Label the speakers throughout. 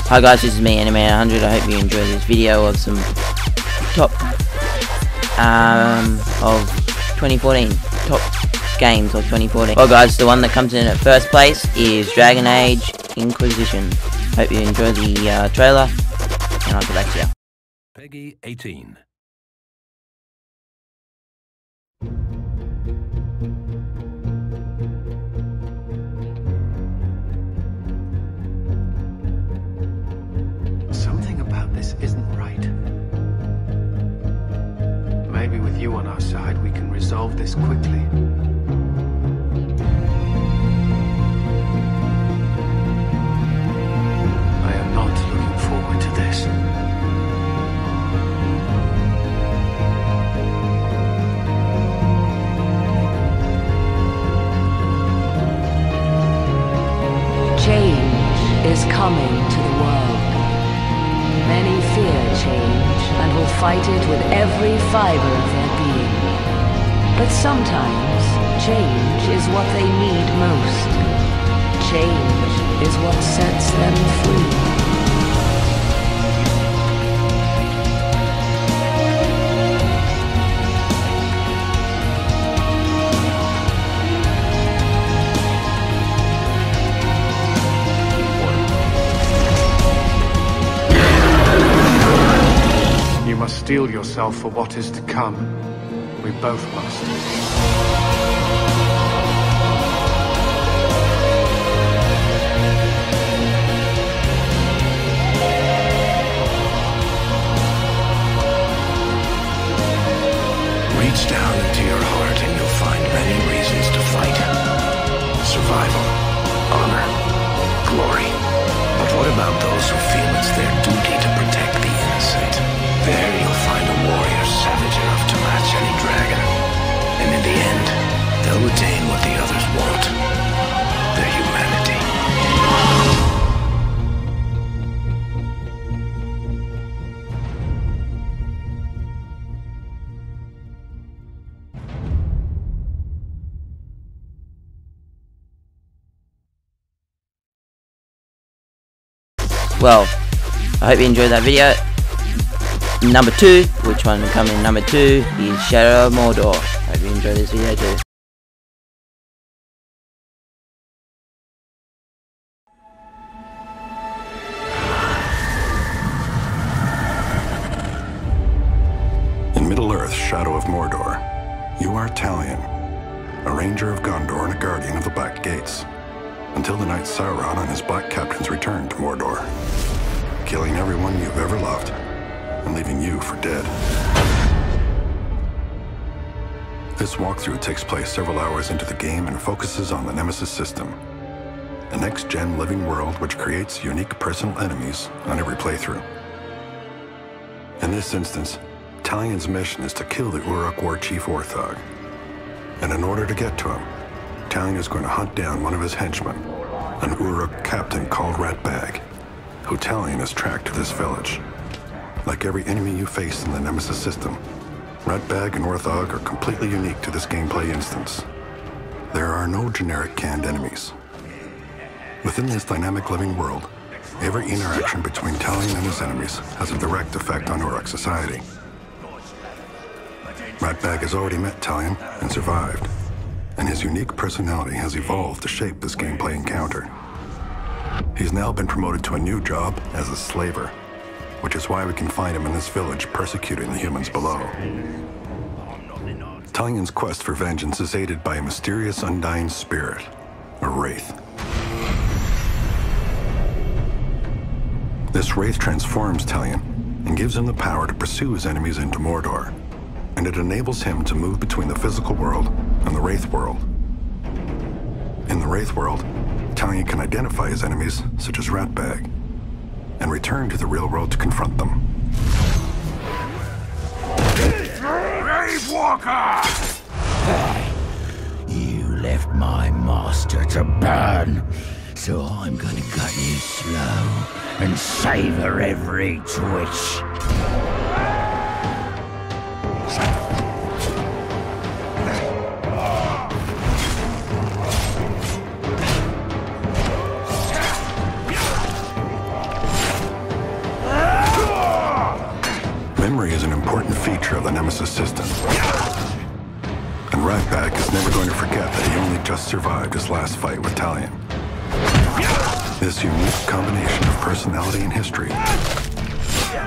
Speaker 1: Hi guys, this is me, Animan100. I hope you enjoyed this video of some top of 2014, top games of 2014. Well guys, the one that comes in at first place is Dragon Age Inquisition. Hope you enjoy the trailer, and I'll get back to you.
Speaker 2: Peggy 18.
Speaker 3: Something about this isn't right. Maybe with you on our side, we can resolve this quickly. I am not looking forward to this.
Speaker 4: Change is coming to the world. Many fear change and will fight it with every fiber of their being. But sometimes, change is what they need most. Change is what sets them free.
Speaker 3: You must steel yourself for what is to come. We both must.
Speaker 5: Reach down into your heart and you'll find many reasons to fight. Survival, honor, glory. But what about those who feel it's their duty to protect the innocent? There you'll find a warrior savage enough to match any dragon. And in the end, they'll retain what the others want. Their humanity.
Speaker 1: Well, I hope you enjoyed that video. Number 2, which one will come in number 2 is Shadow of Mordor. Hope you enjoyed this video too.
Speaker 6: In Middle-earth's Shadow of Mordor, you are Talion, a ranger of Gondor and a guardian of the Black Gates, until the night Sauron and his Black Captains returned to Mordor, killing everyone you've ever loved and leaving you for dead. This walkthrough takes place several hours into the game and focuses on the Nemesis system, a next-gen living world which creates unique personal enemies on every playthrough. In this instance, Talion's mission is to kill the Uruk War Chief Orthog, and in order to get to him, Talion is going to hunt down one of his henchmen, an Uruk captain called Ratbag, who Talion has tracked to this village. Like every enemy you face in the Nemesis system, Ratbag and Orthog are completely unique to this gameplay instance. There are no generic canned enemies. Within this dynamic living world, every interaction between Talion and his enemies has a direct effect on Uruk society. Ratbag has already met Talion and survived, and his unique personality has evolved to shape this gameplay encounter. He's now been promoted to a new job as a slaver, which is why we can find him in this village persecuting the humans below. Talion's quest for vengeance is aided by a mysterious undying spirit, a wraith. This wraith transforms Talion and gives him the power to pursue his enemies into Mordor, and it enables him to move between the physical world and the wraith world. In the wraith world, Talion can identify his enemies, such as Ratbag, and return to the real world to confront them.
Speaker 7: Grave Walker! You left my master to burn, so I'm gonna cut you slow and savor every twitch.
Speaker 6: And Ratbag is never going to forget that he only just survived his last fight with Talion. This unique combination of personality and history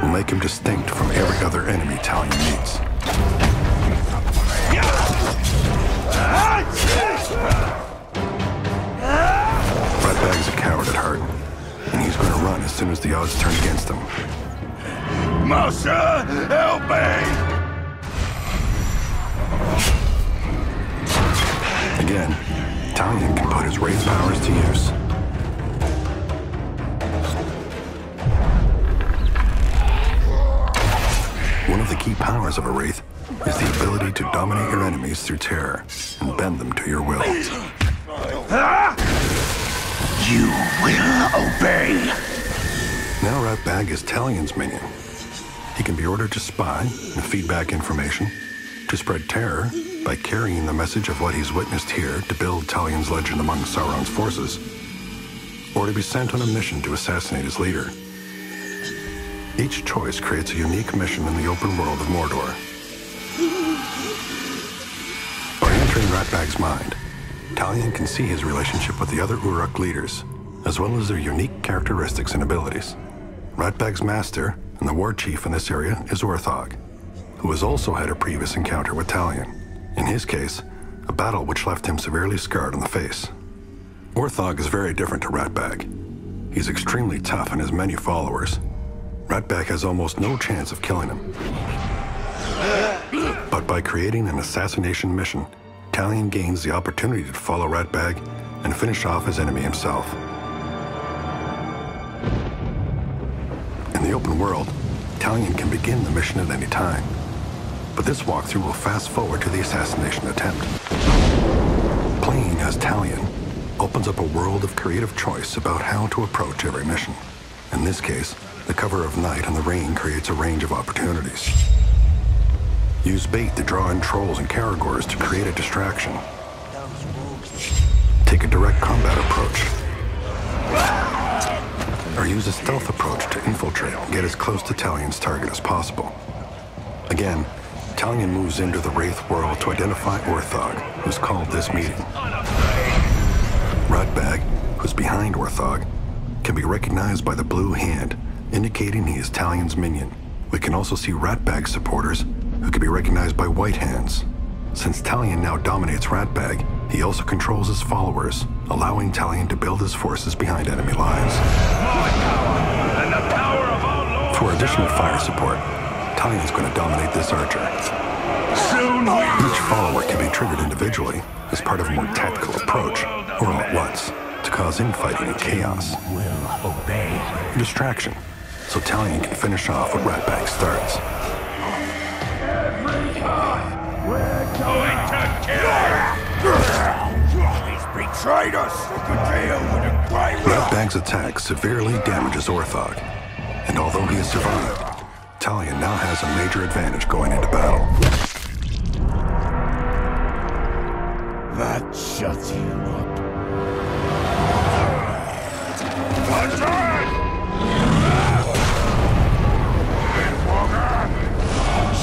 Speaker 6: will make him distinct from every other enemy Talion meets. Ratbag's a coward at heart, and he's going to run as soon as the odds turn against him.
Speaker 7: Master, help me!
Speaker 6: Again, Talion can put his Wraith powers to use. One of the key powers of a Wraith is the ability to dominate your enemies through terror and bend them to your will.
Speaker 7: You will obey!
Speaker 6: Now Ratbag is Talion's minion. He can be ordered to spy and feed back information, to spread terror by carrying the message of what he's witnessed here to build Talion's legend among Sauron's forces, or to be sent on a mission to assassinate his leader. Each choice creates a unique mission in the open world of Mordor. By entering Ratbag's mind, Talion can see his relationship with the other Uruk leaders, as well as their unique characteristics and abilities. Ratbag's master and the war chief in this area is Orthog, who has also had a previous encounter with Talion. In his case, a battle which left him severely scarred on the face. Orthog is very different to Ratbag. He's extremely tough and has many followers. Ratbag has almost no chance of killing him. But by creating an assassination mission, Talion gains the opportunity to follow Ratbag and finish off his enemy himself. In the open world, Talion can begin the mission at any time. But this walkthrough will fast forward to the assassination attempt. Playing as Talion opens up a world of creative choice about how to approach every mission. In this case, the cover of night and the rain creates a range of opportunities. Use bait to draw in trolls and Caragors to create a distraction. Take a direct combat approach. Or use a stealth approach to infiltrate and get as close to Talion's target as possible. Again, Talion moves into the Wraith world to identify Orthog, who's called this meeting. Ratbag, who's behind Orthog, can be recognized by the blue hand, indicating he is Talion's minion. We can also see Ratbag's supporters, who can be recognized by white hands. Since Talion now dominates Ratbag, he also controls his followers, allowing Talion to build his forces behind enemy lines. For additional fire support, Talion's going to dominate this archer. Each follower can be triggered individually as part of a more tactical approach, or all at once, to cause infighting and chaos.
Speaker 7: Will obey.
Speaker 6: Distraction, so Talion can finish off what Ratbag starts.
Speaker 7: We're going to kill! He's betrayed us! To deal with a great
Speaker 6: Ratbag's attack severely damages Orthog, and although he has survived, Talion now has a major advantage going into battle.
Speaker 7: That shuts you up.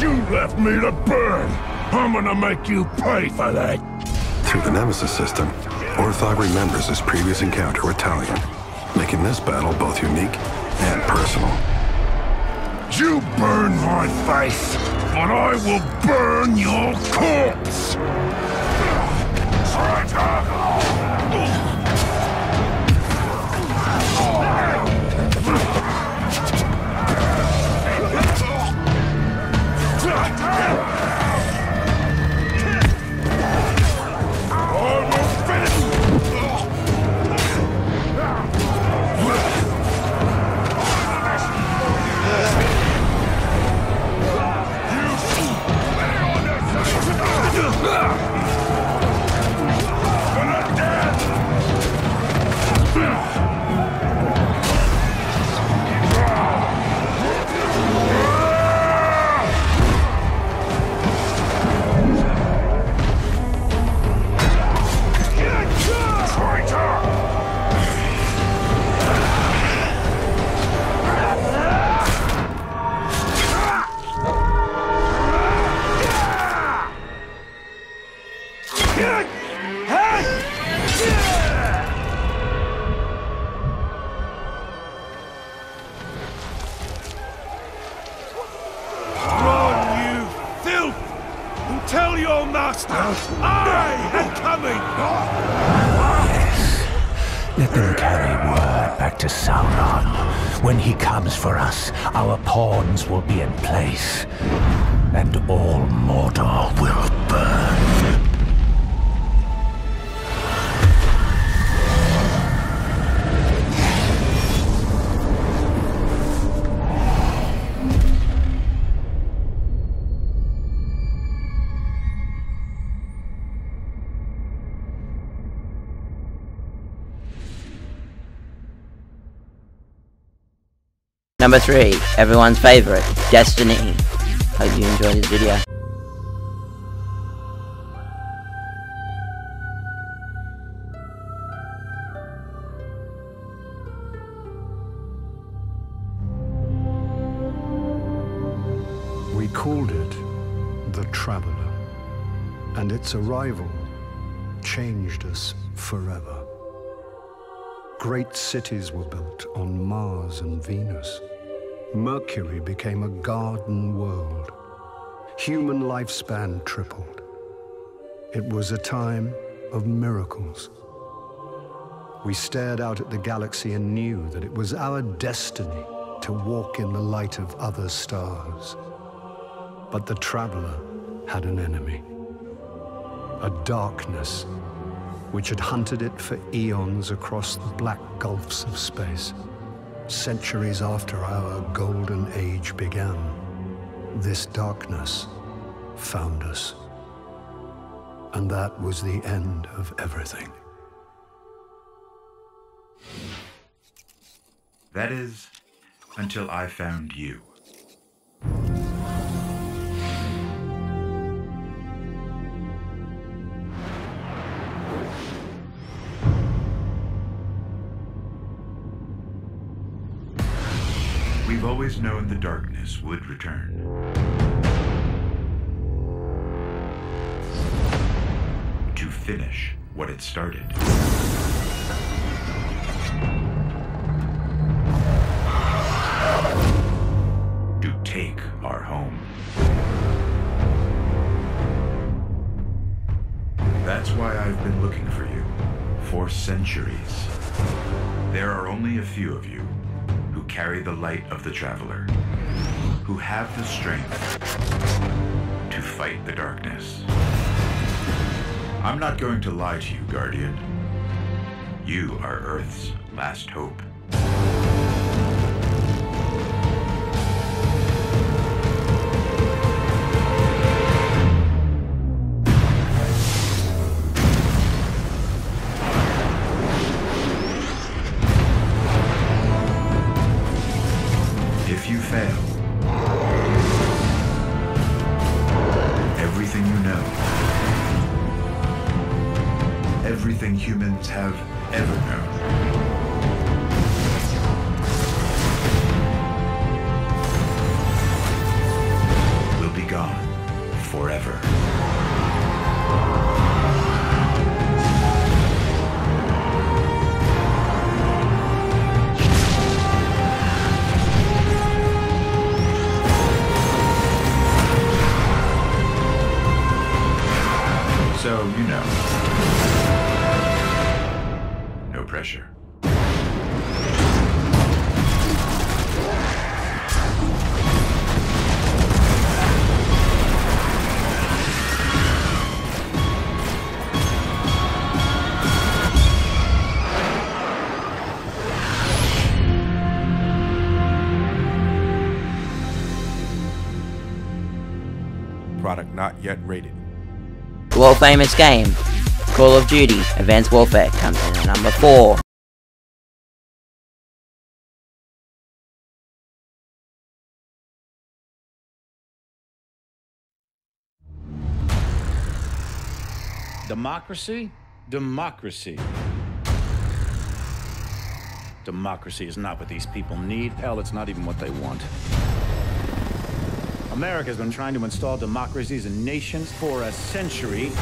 Speaker 7: You left me to burn! I'm gonna make you pay for that!
Speaker 6: Through the Nemesis system, Orthog remembers his previous encounter with Talion, making this battle both unique and personal.
Speaker 7: You burn my face, but I will burn your corpse!
Speaker 5: Tell your master, I am coming!
Speaker 7: Yes. Let them carry word back to Sauron. When he comes for us, our pawns will be in place, and all Mordor will burn.
Speaker 1: Number 3, everyone's favourite, Destiny. Hope you enjoyed this video.
Speaker 3: We called it the Traveler, and its arrival changed us forever. Great cities were built on Mars and Venus. Mercury became a garden world. Human lifespan tripled. It was a time of miracles. We stared out at the galaxy and knew that it was our destiny to walk in the light of other stars. But the Traveler had an enemy, a darkness which had hunted it for eons across the black gulfs of space. Centuries after our golden age began, this darkness found us. And that was the end of everything.
Speaker 8: That is, until I found you. We've always known the darkness would return. To finish what it started. To take our home. That's why I've been looking for you for centuries. There are only a few of you who carry the light of the Traveler, who have the strength to fight the darkness. I'm not going to lie to you, Guardian. You are Earth's last hope. If you fail, everything you know, everything humans have ever known, will be gone forever. So, you know, no pressure.
Speaker 9: Product not yet rated.
Speaker 1: The world famous game, Call of Duty Advanced Warfare, comes in at number 4.
Speaker 10: Democracy? Democracy. Democracy is not what these people need. Hell, it's not even what they want. America's been trying to install democracies in nations for a century,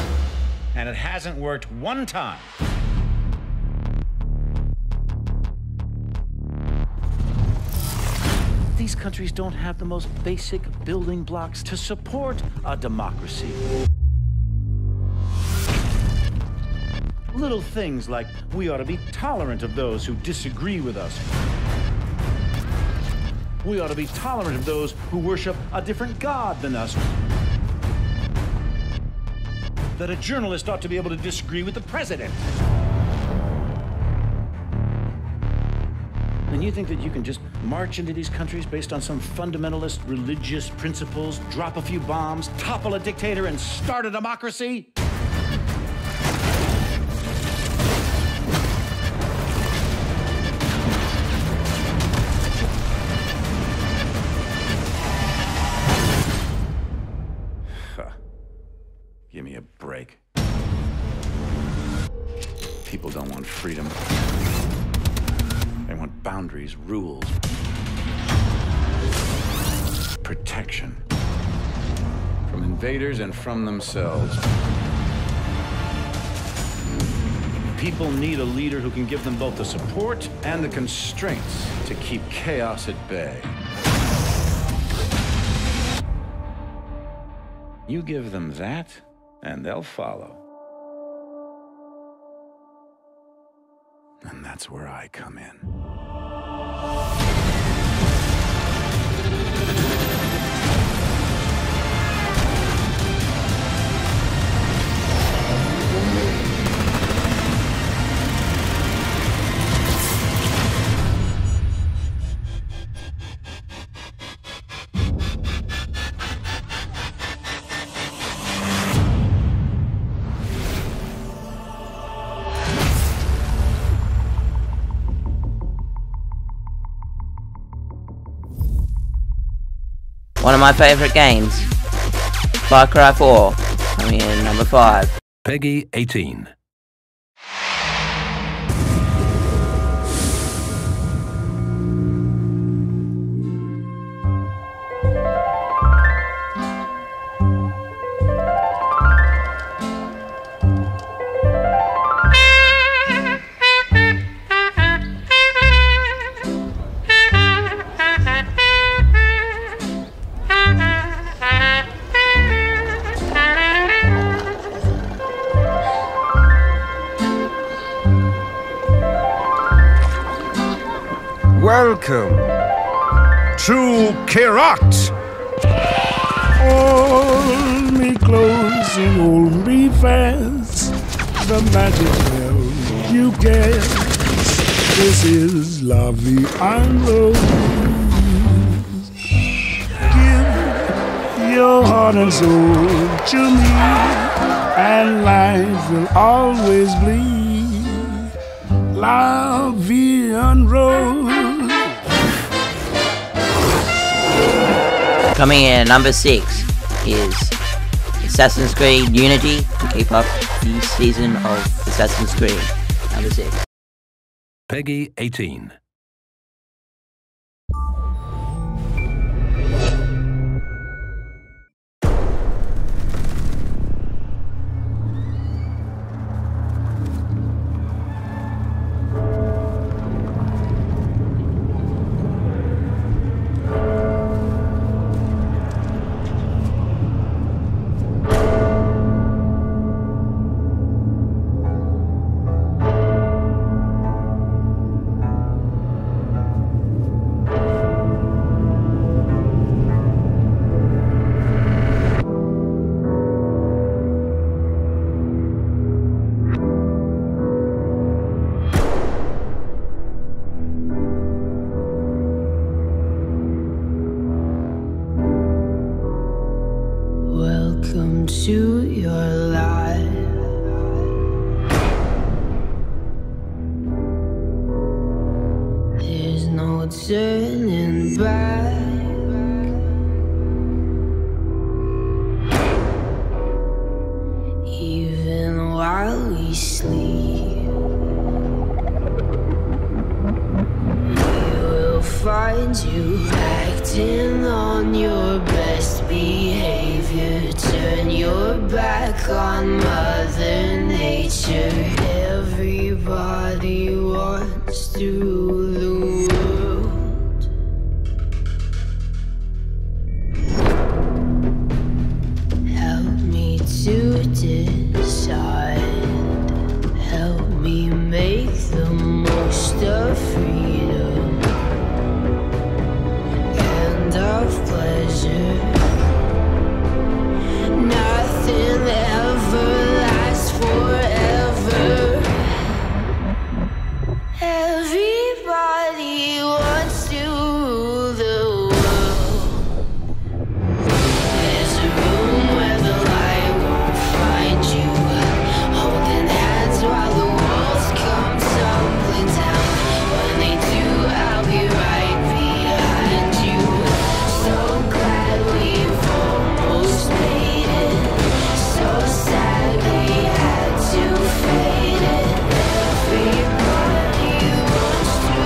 Speaker 10: and it hasn't worked one time. These countries don't have the most basic building blocks to support a democracy. Little things like we ought to be tolerant of those who disagree with us. We ought to be tolerant of those who worship a different God than us. That a journalist ought to be able to disagree with the president. And you think that you can just march into these countries based on some fundamentalist religious principles, drop a few bombs, topple a dictator, and start a democracy? Give me a break. People don't want freedom. They want boundaries, rules, protection from invaders and from themselves. People need a leader who can give them both the support and the constraints to keep chaos at bay. You give them that, and they'll follow. And that's where I come in.
Speaker 1: One of my favourite games, Far Cry 4, coming in number 5.
Speaker 2: Peggy 18.
Speaker 11: Welcome to Kyrat!
Speaker 12: Hold me close and hold me fast. The magic spell you cast. This is La Vie en Rose. Give your heart and soul to me, and life will always bleed. La Vie en Rose.
Speaker 1: Coming in at number 6 is Assassin's Creed Unity, to keep up the season of Assassin's Creed. Number 6.
Speaker 2: Peggy 18.
Speaker 13: Welcome to your life. There's no turning back. Even while we sleep, we will find you acting on your best behavior. savior, turn your back on Mother Nature. Everybody wants to rule the world. Help me to decide. Help me make the most of freedom and of pleasure. Nothing ever lasts forever. Everybody wants to rule the world. There's a room where the light won't find you, holding hands while the walls come tumbling down. When they do, I'll be right behind you. So glad we've almost made it. So sad we had to fade it. Everybody wants to.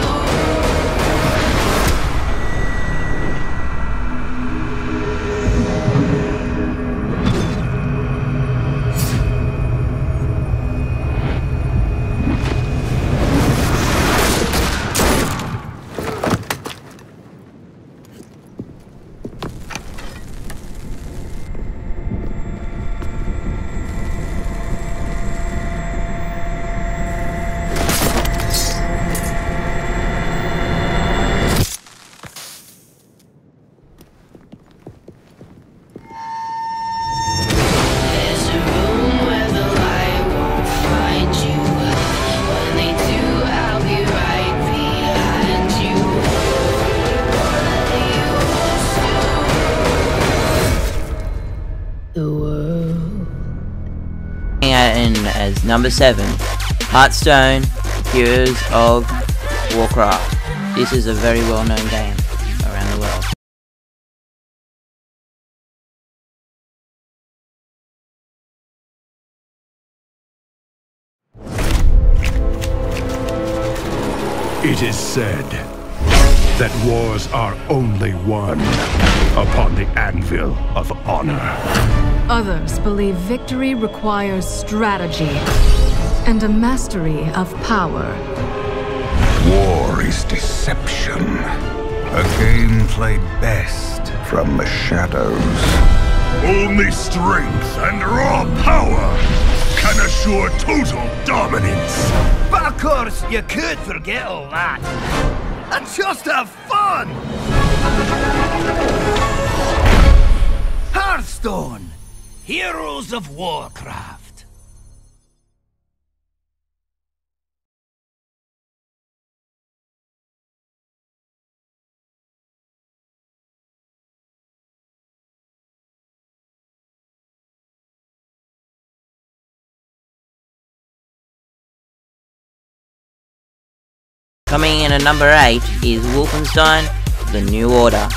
Speaker 13: There's a room where the light won't find you. When they do, I'll be right behind you. Everybody wants to. The world.
Speaker 1: In as number 7, Hearthstone Heroes of Warcraft. This is a very well-known game around the world.
Speaker 11: It is said that wars are only won upon the anvil of honor.
Speaker 14: Others believe victory requires strategy and a mastery of power.
Speaker 7: War is deception. A game played best from the shadows.
Speaker 11: Only strength and raw power can assure total dominance.
Speaker 15: But of course, you could forget all that and just have fun! Hearthstone, Heroes of Warcraft.
Speaker 1: Coming in at number 8 is Wolfenstein: The New Order.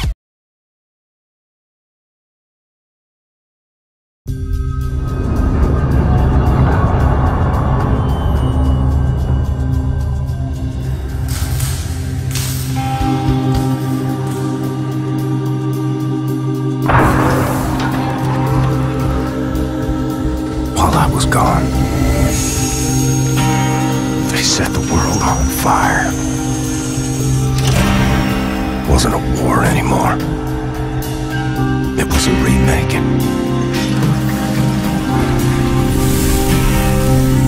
Speaker 5: While I was gone, they set the world on fire. It wasn't a war anymore. It was a remaking.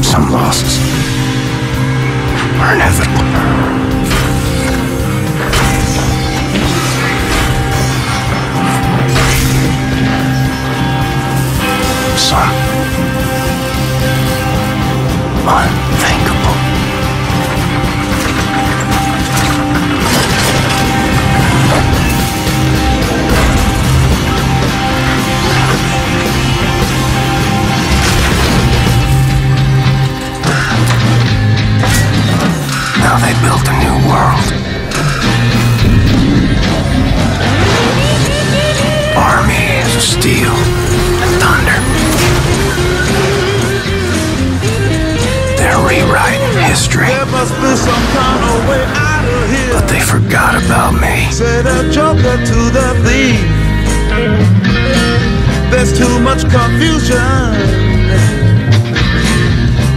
Speaker 5: Some losses are inevitable. Some unthinkable. Now they built a new world. Armies of steel and thunder. They're rewriting history.
Speaker 16: There must be some kind of way out of here.
Speaker 5: But they forgot about me.
Speaker 16: Said a joker to the thief. They there's too much confusion.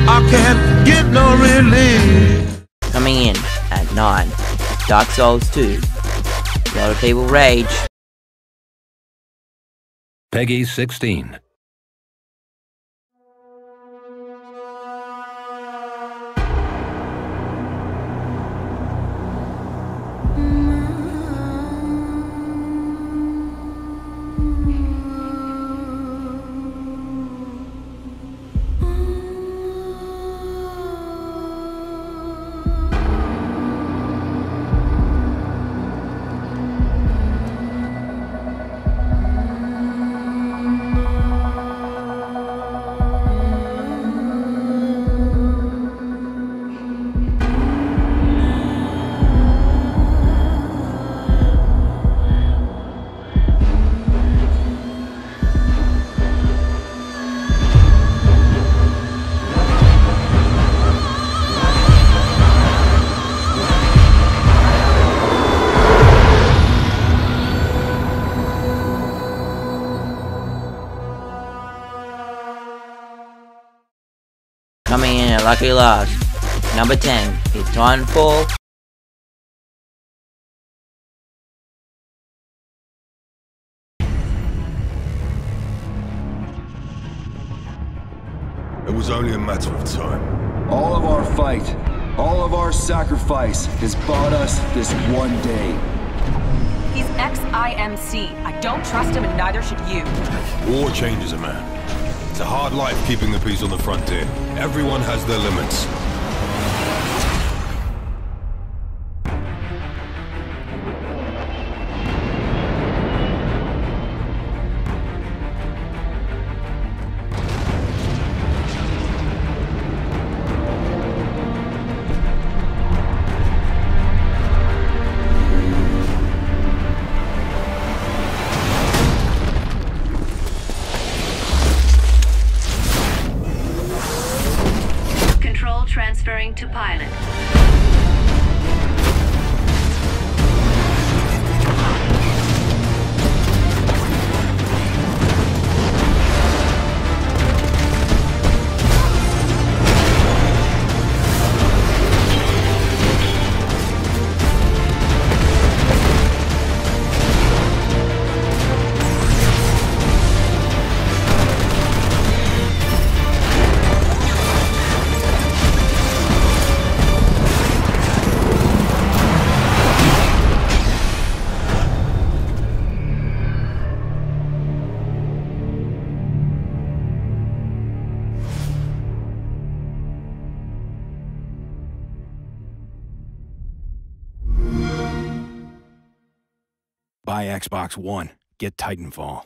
Speaker 16: I can't get no relief.
Speaker 1: Coming in at 9, Dark Souls 2. A lot of people rage.
Speaker 2: Peggy 16.
Speaker 1: Coming in at lucky last, number 10 is Titanfall.
Speaker 17: It was only a matter of time.
Speaker 18: All of our fight, all of our sacrifice has bought us this one day.
Speaker 19: He's ex-IMC. I don't trust him and neither should you.
Speaker 17: War changes a man. It's a hard life keeping the peace on the frontier. Everyone has their limits.
Speaker 20: Transferring to pilot.
Speaker 21: Buy Xbox One. Get Titanfall.